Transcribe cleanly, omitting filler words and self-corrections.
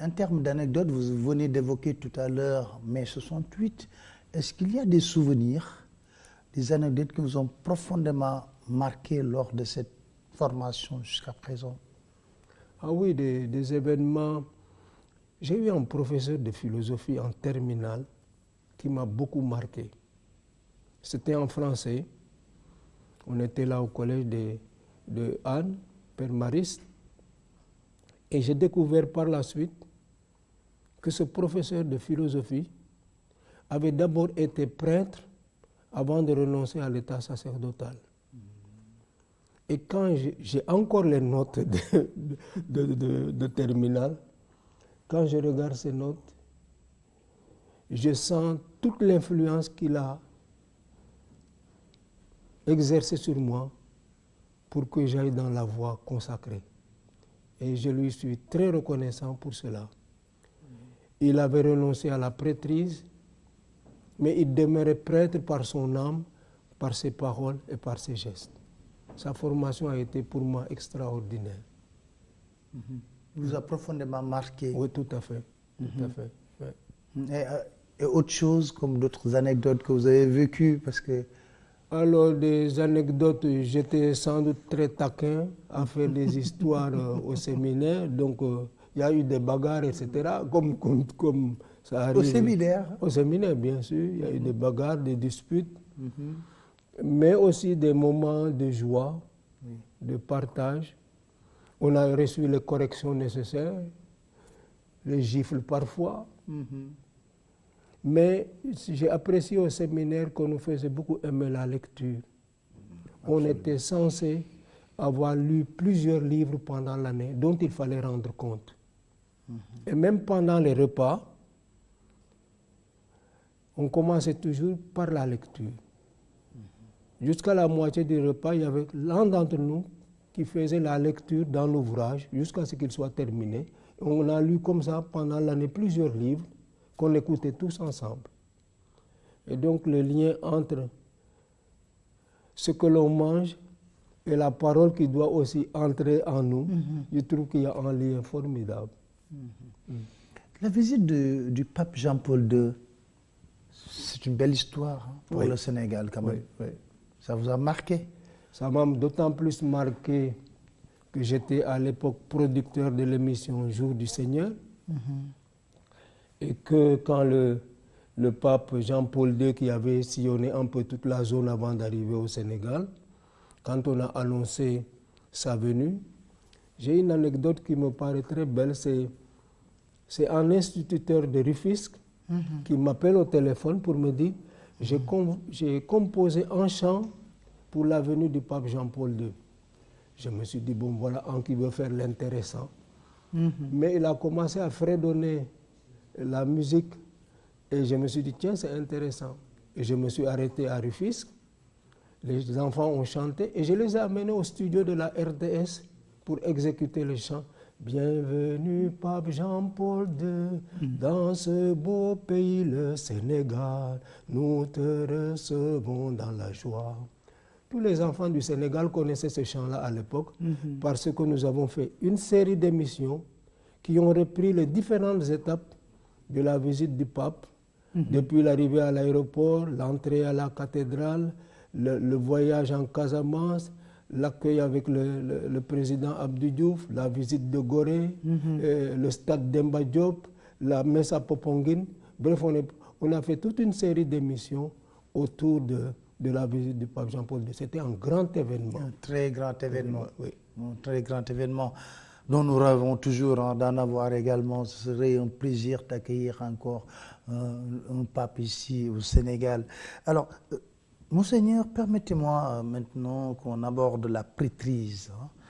En termes d'anecdotes, vous venez d'évoquer tout à l'heure mai 68. Est-ce qu'il y a des souvenirs, des anecdotes qui vous ont profondément marqué lors de cette formation jusqu'à présent? Ah oui, des événements. J'ai eu un professeur de philosophie en terminale qui m'a beaucoup marqué. C'était en français. On était là au collège de Anne, Père Mariste. Et j'ai découvert par la suite que ce professeur de philosophie avait d'abord été prêtre avant de renoncer à l'état sacerdotal. Et quand j'ai encore les notes de terminale, quand je regarde ces notes, je sens toute l'influence qu'il a exercée sur moi pour que j'aille dans la voie consacrée. Et je lui suis très reconnaissant pour cela. Il avait renoncé à la prêtrise, mais il demeurait prêtre par son âme, par ses paroles et par ses gestes. Sa formation a été pour moi extraordinaire. Vous a profondément marqué. Oui, tout à fait. Tout à fait. Ouais. Et autre chose, comme d'autres anecdotes que vous avez vécues, parce que... Alors, des anecdotes, j'étais sans doute très taquin à faire des histoires au séminaire. Donc, il y a eu des bagarres, etc. Comme ça arrive. Au séminaire? Au séminaire, bien sûr. Il y a eu des bagarres, des disputes. Mais aussi des moments de joie, de partage. On a reçu les corrections nécessaires, les gifles parfois. Mais j'ai apprécié au séminaire qu'on nous faisait beaucoup aimer la lecture. On était censé avoir lu plusieurs livres pendant l'année dont il fallait rendre compte. Et même pendant les repas, on commençait toujours par la lecture. Jusqu'à la moitié du repas, il y avait l'un d'entre nous qui faisait la lecture dans l'ouvrage jusqu'à ce qu'il soit terminé. On a lu comme ça pendant l'année plusieurs livres qu'on écoutait tous ensemble. Et donc le lien entre ce que l'on mange et la parole qui doit aussi entrer en nous, je trouve qu'il y a un lien formidable. La visite du pape Jean-Paul II, c'est une belle histoire pour le Sénégal quand même. Oui. Ça vous a marqué? Ça m'a d'autant plus marqué que j'étais à l'époque producteur de l'émission Jour du Seigneur. Et que quand le pape Jean-Paul II, qui avait sillonné un peu toute la zone avant d'arriver au Sénégal, quand on a annoncé sa venue, j'ai une anecdote qui me paraît très belle. C'est un instituteur de Rufisque qui m'appelle au téléphone pour me dire j'ai composé un chant pour la venue du pape Jean-Paul II. Je me suis dit, bon, voilà un qui veut faire l'intéressant. Mais il a commencé à fredonner la musique et je me suis dit, tiens, c'est intéressant. Et je me suis arrêté à Rufisque. Les enfants ont chanté et je les ai amenés au studio de la RDS pour exécuter le chant. Bienvenue, pape Jean-Paul II, dans ce beau pays, le Sénégal. Nous te recevons dans la joie. Tous les enfants du Sénégal connaissaient ce chant-là à l'époque parce que nous avons fait une série d'émissions qui ont repris les différentes étapes de la visite du pape, depuis l'arrivée à l'aéroport, l'entrée à la cathédrale, le voyage en Casamance, l'accueil avec le président Abdou Diouf, la visite de Gorée, le stade Demba Diop, la messe à Popenguine. Bref, on a fait toute une série d'émissions autour de la visite du pape Jean-Paul II. C'était un grand événement. Un très grand événement. Oui. Un très grand événement dont nous rêvons toujours d'en avoir également. Ce serait un plaisir d'accueillir encore un pape ici au Sénégal. Alors, Monseigneur, permettez-moi maintenant qu'on aborde la prêtrise.